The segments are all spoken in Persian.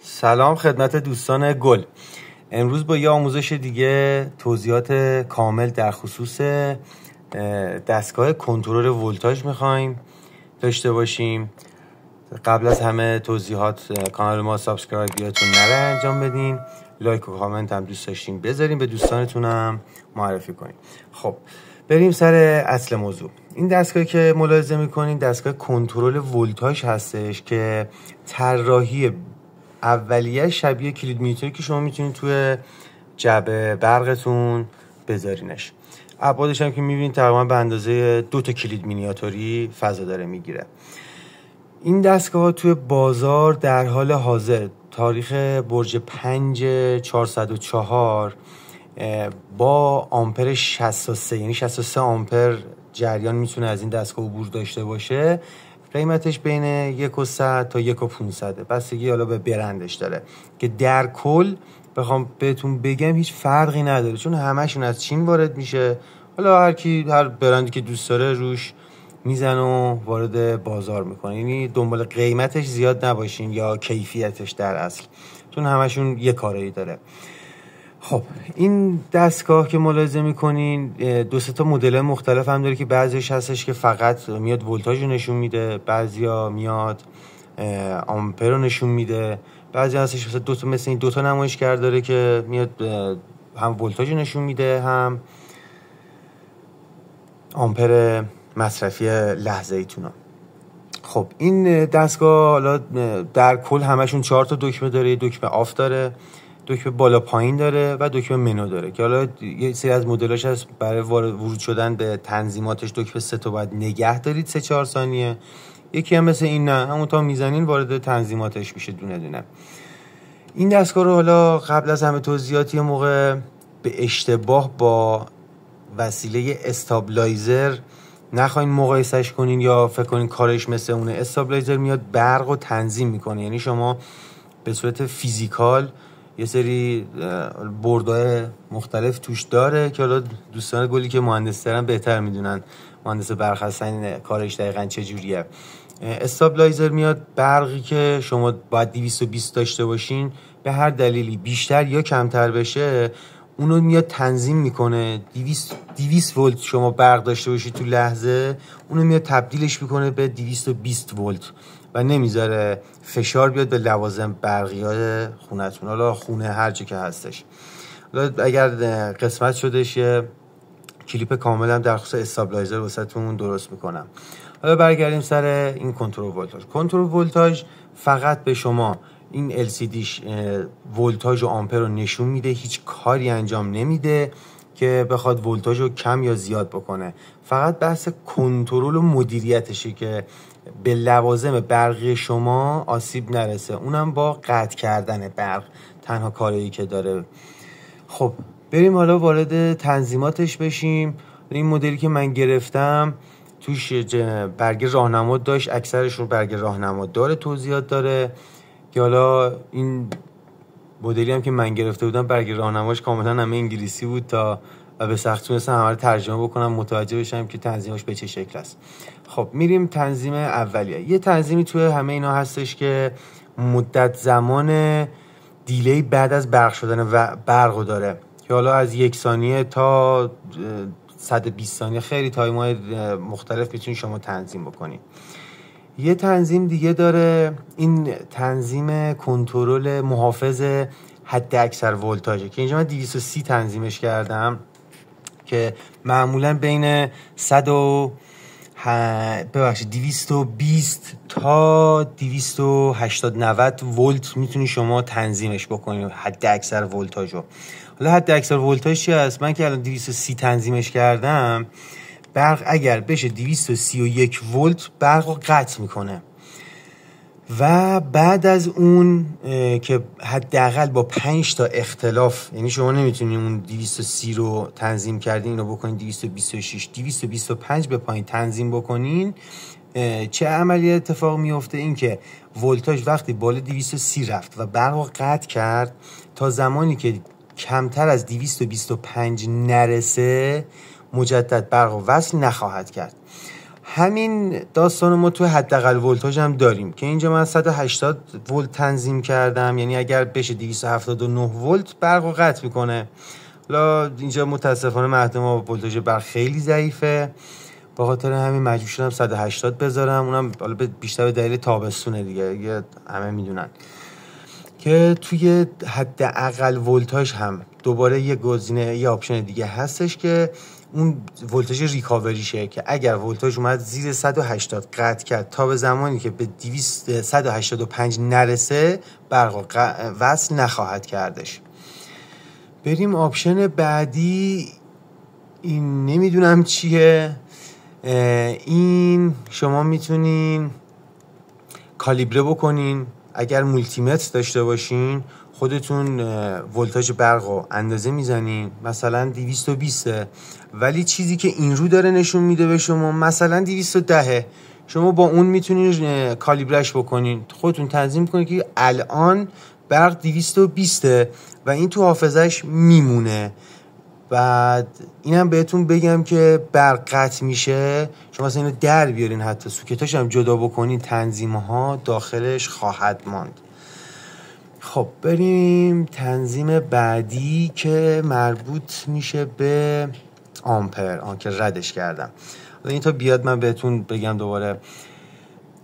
سلام خدمت دوستان گل. امروز با یه آموزش دیگه توضیحات کامل در خصوص دستگاه کنترل ولتاژ میخوایم داشته باشیم. قبل از همه توضیحات کانال ما سابسکرایبیاتون نره انجام بدین، لایک و کامنت هم دوست داشتین بذارین، به دوستانتون هم معرفی کنین. خب بریم سر اصل موضوع. این دستگاهی که ملاحظه میکنین دستگاه کنترل ولتاژ هستش که طراحی اولیه شبیه کلید مینیاتوری که شما میتونید توی جعبه برقتون بذارینش. ابعادش هم که میبینید تقریبا به اندازه 2 تا کلید مینیاتوری فضا داره میگیره. این دستگاه توی بازار در حال حاضر تاریخ برج 5404 با آمپر 63 یعنی 63 آمپر جریان میتونه از این دستگاه عبور داشته باشه. قیمتش بین 1,100 تا 1,500 بستگی حالا به برندش داره که در کل بخوام بهتون بگم هیچ فرقی نداره چون همشون از چین وارد میشه. حالا هر برندی که دوست داره روش میزن و وارد بازار میکنه، یعنی دنبال قیمتش زیاد نباشین یا کیفیتش در اصل، چون همشون یه کاری داره. خب این دستگاه که ملاحظه میکنین 2-3 تا مدل مختلف هم داره که بعضیش هستش که فقط میاد ولتاژ رو نشون میده، بعضیا میاد آمپر رو نشون میده، بعضی هستش مثلا 2 تا مثل این 2 تا نمایشگر داره که میاد هم ولتاژ رو نشون میده هم آمپر مصرفی لحظه ایتون. خب این دستگاه حالا در کل همشون 4 تا دکمه داره. دکمه آف داره، دکمه بالا پایین داره و دکمه منو داره که حالا یه سری از مدلاش هست برای ورود شدن به تنظیماتش دکمه 3 تا باید نگه دارید 3-4 ثانیه. یکی هم مثل این نه، همون تا میزنین وارد تنظیماتش میشه دونه دونه. این دستگاه رو حالا قبل از همه توضیحاتی موقع به اشتباه با وسیله استابلایزر نخواین مقایسش کنین یا فکر کنین کارش مثل اونه. استابلایزر میاد برق رو تنظیم میکنه، یعنی شما به صورت فیزیکال یه سری بردهای مختلف توش داره که حالا دوستان گلی که مهندس دارن بهتر میدونن، مهندس برق هستن کارش دقیقاً چجوریه. استابلایزر میاد برقی که شما باید 220 داشته باشین به هر دلیلی بیشتر یا کمتر بشه اونو میاد تنظیم میکنه. 200 ولت شما برق داشته باشید تو لحظه، اونو میاد تبدیلش میکنه به 220 ولت و نمیذاره فشار بیاد به لوازم برقیات خونتون، حالا خونه هر جا که هستش. حالا اگر قسمت شدش یه کلیپ کامل هم در خصوص استابلایزر واسهتون درست میکنم. حالا برگردیم سر این کنترل ولتاژ. کنترل ولتاژ فقط به شما این LCDش ولتاژ و آمپر رو نشون میده، هیچ کاری انجام نمیده که بخواد ولتاژ رو کم یا زیاد بکنه. فقط بحث کنترل و مدیریتشه که به لوازم برقی شما آسیب نرسه، اونم با قطع کردن برق تنها کاری که داره. خب بریم حالا وارد تنظیماتش بشیم. این مدلی که من گرفتم توش برگه راهنما داشت، اکثرشون برگه راهنما داره، توضیحات داره که حالا این مدلی هم که من گرفته بودم برگه راهنماش کاملا همه انگلیسی بود تا به سختی تونستم همه رو ترجمه بکنم متوجه بشم که تنظیمش به چه شکل است. خب میریم تنظیم اولیه. یه تنظیمی توی همه اینا هستش که مدت زمان دیلی بعد از برق شدن و برق داره که حالا از 1 ثانیه تا 120 ثانیه خیلی تایم‌های مختلف میتونید شما تنظیم بکنید. یه تنظیم دیگه داره، این تنظیم کنترل محافظ حد اکثر ولتاژه که اینجا من 230 تنظیمش کردم که معمولا بین 220 تا 280-90 ولت میتونی شما تنظیمش بکنید حد اکثر ولتاژو. حالا حد اکثر ولتاژ چی هست؟ من که الان 230 تنظیمش کردم، برق اگر بشه 231 ولت برق رو قطع میکنه و بعد از اون که حداقل با 5 تا اختلاف، یعنی شما نمیتونید اون 230 رو تنظیم کردین اینو بکنین 226 225 به پایین تنظیم بکنین، چه عملی اتفاق میفته؟ این که ولتاژ وقتی بالا 230 رفت و برق رو قطع کرد تا زمانی که کمتر از 225 نرسه مجدد برق رو وصل نخواهد کرد. همین داستان ما تو حداقل ولتاژ هم داریم که اینجا من 180 ولت تنظیم کردم، یعنی اگر بشه 279 ولت برق قطع میکنه. حالا اینجا متاسفانه مهد ما ولتاژ برق خیلی ضعیفه، با خاطر همین مجبور شدم 180 بذارم، اونم حالا بیشتر به دلیل تابستونه دیگه همه میدونن که توی حداقل ولتاژ هم دوباره یه گزینه، یه آپشن دیگه هستش که اون ولتاژ ریکاوریشه که اگر ولتاژ اومد زیر 180 قطع کرد تا به زمانی که به 185 نرسه برق وصل نخواهد کردش. بریم آپشن بعدی، این نمیدونم چیه. این شما میتونین کالیبره بکنین، اگر مولتیمتر داشته باشین خودتون ولتاژ برق رو اندازه میزنین، مثلا 220 ولی چیزی که این رو داره نشون میده به شما مثلا 210، شما با اون میتونین کالیبرش بکنین، خودتون تنظیم کنین که الان برق 220 و این تو حافظش میمونه. بعد اینم بهتون بگم که برق قطع میشه، شما مثلا اینو در بیارین، حتی سوکتاش هم جدا بکنین، تنظیم‌ها داخلش خواهد ماند. خب بریم تنظیم بعدی که مربوط میشه به آمپر، که ردش کردم. این تا بیاد من بهتون بگم دوباره.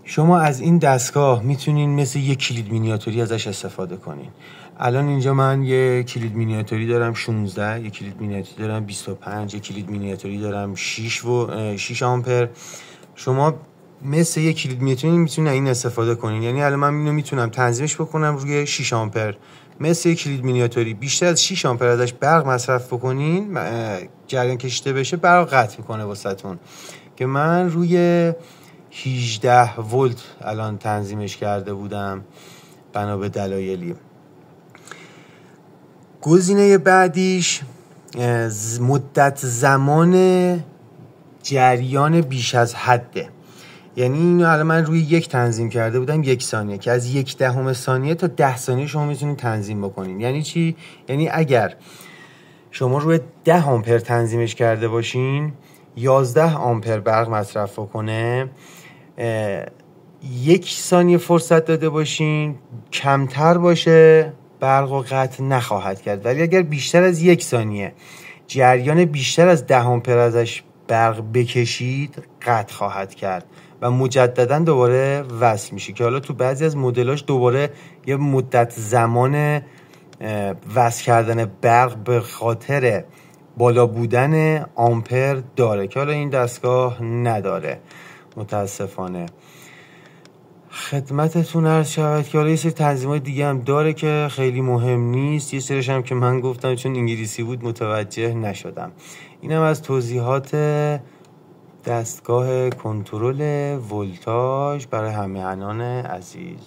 شما از این دستگاه میتونین مثل یک کلید مینیاتوری ازش استفاده کنین. الان اینجا من یه کلید مینیاتوری دارم 16، یه کلید مینیاتوری دارم 25، یه کلید مینیاتوری دارم 6 آمپر. شما مثل یه کلید مینیاتوری میتونین این استفاده کنین، یعنی الان من اینو میتونم تنظیمش بکنم روی 6 آمپر مثل یه کلید مینیاتوری. بیشتر از 6 آمپر ازش برق مصرف بکنین، جریان کشیده بشه، برق قطع میکنه واسهتون. که من روی 18 ولت الان تنظیمش کرده بودم بنا به دلایلی. گزینه بعدیش مدت زمان جریان بیش از حده، یعنی اینو الان من روی 1 تنظیم کرده بودم 1 ثانیه، که از 1/10 ثانیه تا 10 ثانیه شما میتونید تنظیم بکنین. یعنی چی؟ یعنی اگر شما روی 10 آمپر تنظیمش کرده باشین، 11 آمپر برق مصرف بکنه، 1 ثانیه فرصت داده باشین کمتر باشه، برق و قطع نخواهد کرد. ولی اگر بیشتر از 1 ثانیه جریان بیشتر از 10 آمپر ازش برق بکشید، قطع خواهد کرد و مجددا دوباره وصل میشه، که حالا تو بعضی از مدلاش دوباره یه مدت زمان وصل کردن برق به خاطر بالا بودن آمپر داره، که حالا این دستگاه نداره متاسفانه. خدمتتون عرض شود که حالا یه سری تنظیمات دیگه هم داره که خیلی مهم نیست، یه سریش هم که من گفتم چون انگلیسی بود متوجه نشدم. اینم از توضیحات دستگاه کنترل ولتاژ برای همه عنان عزیز.